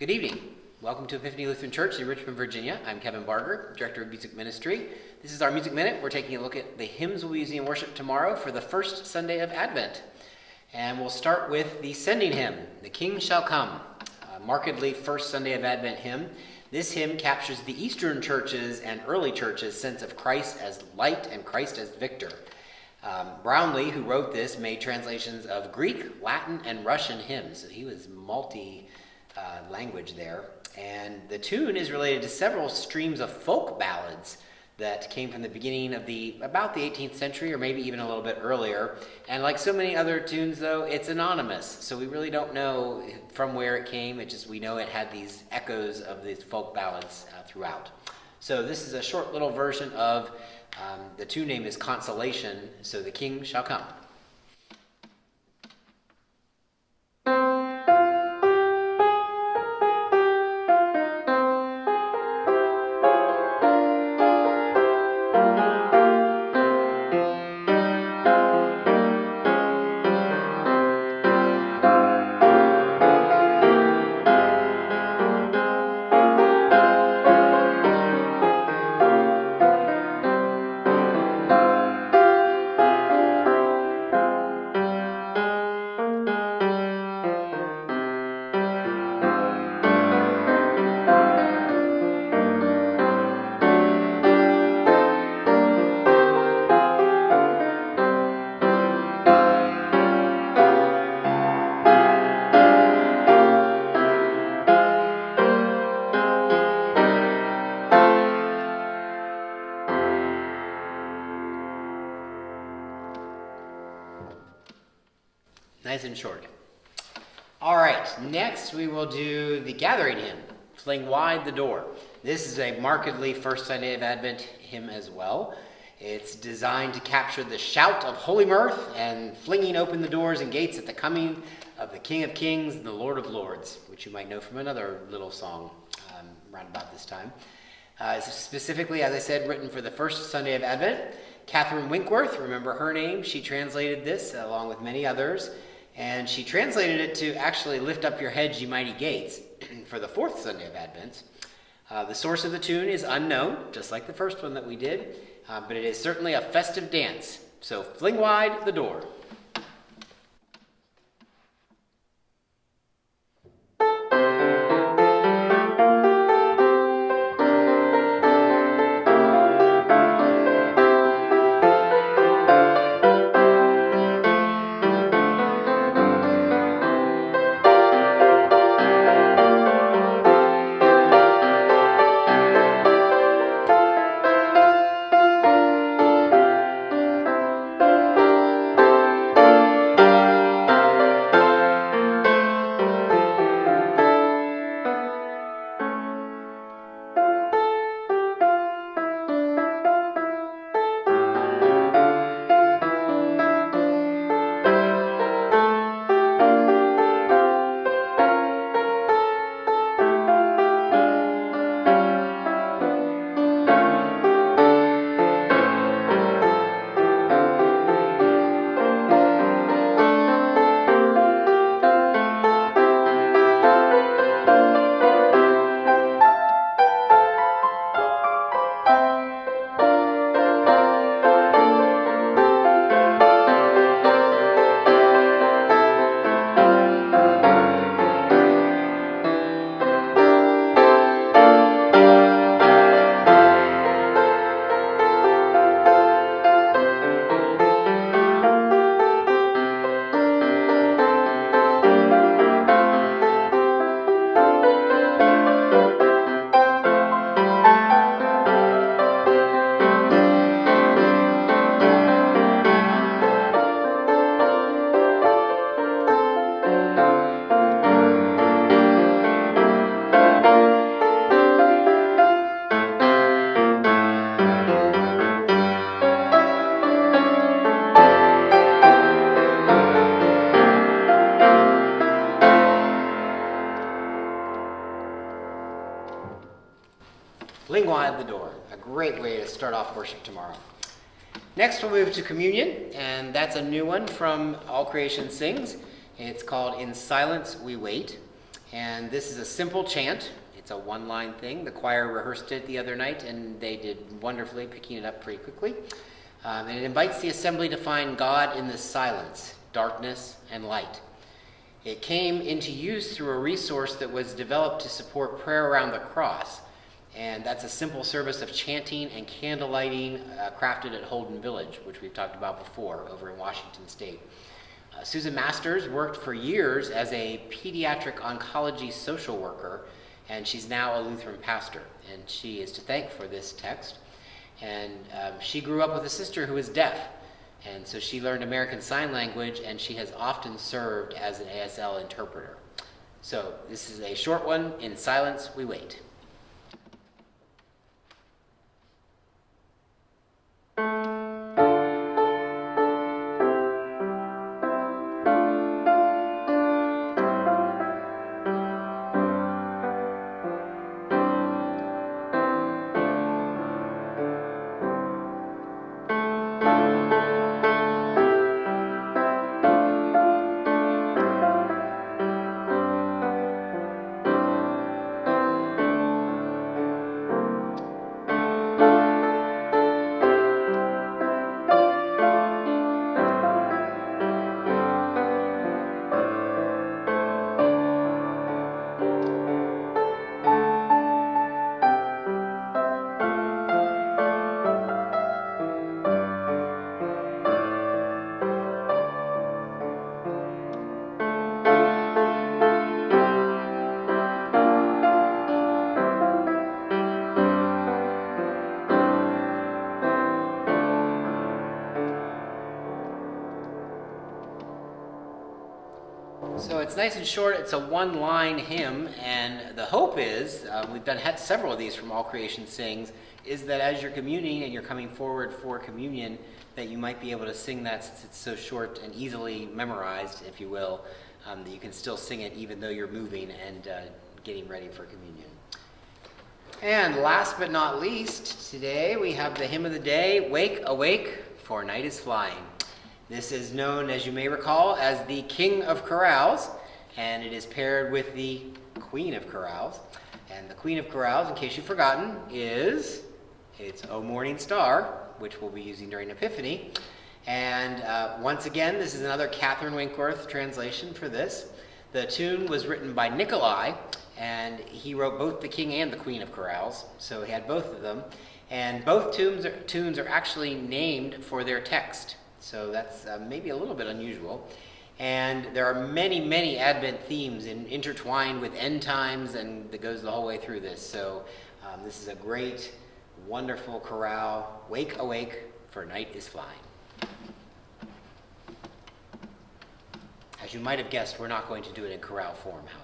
Good evening. Welcome to Epiphany Lutheran Church in Richmond, Virginia. I'm Kevin Barger, Director of Music Ministry. This is our Music Minute. We're taking a look at the hymns we'll be using in worship tomorrow for the first Sunday of Advent. And we'll start with the sending hymn, The King Shall Come, a markedly first Sunday of Advent hymn. This hymn captures the Eastern churches and early churches' sense of Christ as light and Christ as victor. Brownlee, who wrote this, made translations of Greek, Latin, and Russian hymns. So he was multi-language there. And the tune is related to several streams of folk ballads that came from the beginning of about the 18th century, or maybe even a little bit earlier. And like so many other tunes, though, it's anonymous. So we really don't know from where it came. We know it had these echoes of these folk ballads throughout. So this is a short little version of the tune name is Consolation, so the King shall come. Nice and short. All right, next we will do the gathering hymn, Fling Wide the Door. This is a markedly first Sunday of Advent hymn as well. It's designed to capture the shout of holy mirth and flinging open the doors and gates at the coming of the King of Kings and the Lord of Lords, which you might know from another little song around about this time. Specifically, as I said, written for the first Sunday of Advent. Catherine Winkworth, remember her name, she translated this along with many others. And she translated it to actually lift up your heads, ye mighty gates, for the fourth Sunday of Advent. The source of the tune is unknown, just like the first one that we did, but it is certainly a festive dance. So fling wide the door. Fling wide the door, a great way to start off worship tomorrow. Next we'll move to communion, and that's a new one from All Creation Sings. It's called In Silence We Wait. And this is a simple chant. It's a one-line thing. The choir rehearsed it the other night, and they did wonderfully, picking it up pretty quickly. And it invites the assembly to find God in the silence, darkness, and light. It came into use through a resource that was developed to support prayer around the cross. And that's a simple service of chanting and candle lighting crafted at Holden Village, which we've talked about before over in Washington State. Susan Masters worked for years as a pediatric oncology social worker, and she's now a Lutheran pastor. And she is to thank for this text. And she grew up with a sister who is deaf. And so she learned American Sign Language, and she has often served as an ASL interpreter. So this is a short one. In silence, we wait. So it's nice and short. It's a one-line hymn, and the hope is, we've had several of these from All Creation Sings, is that as you're communing and you're coming forward for communion, that you might be able to sing that since it's so short and easily memorized, if you will, that you can still sing it even though you're moving and getting ready for communion. And last but not least, today we have the hymn of the day, Wake, Awake, for Night is Flying. This is known, as you may recall, as the King of Chorales, and it is paired with the Queen of Chorales. And the Queen of Chorales, in case you've forgotten, it's O Morning Star, which we'll be using during Epiphany. And once again, this is another Catherine Winkworth translation for this. The tune was written by Nikolai, and he wrote both the King and the Queen of Chorales, so he had both of them. And both tunes are actually named for their text. So that's maybe a little bit unusual. And there are many, many Advent themes intertwined with end times, and that goes the whole way through this. So this is a great, wonderful chorale. Wake, awake, for night is flying. As you might have guessed, we're not going to do it in chorale form, however.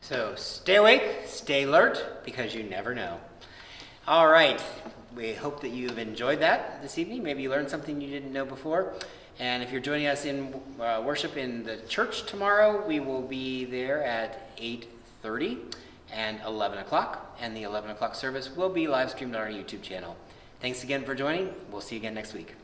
So stay awake, stay alert, because you never know. All right, we hope that you've enjoyed that this evening. Maybe you learned something you didn't know before. And if you're joining us in worship in the church tomorrow, we will be there at 8:30 and 11 o'clock. And the 11 o'clock service will be live streamed on our YouTube channel. Thanks again for joining. We'll see you again next week.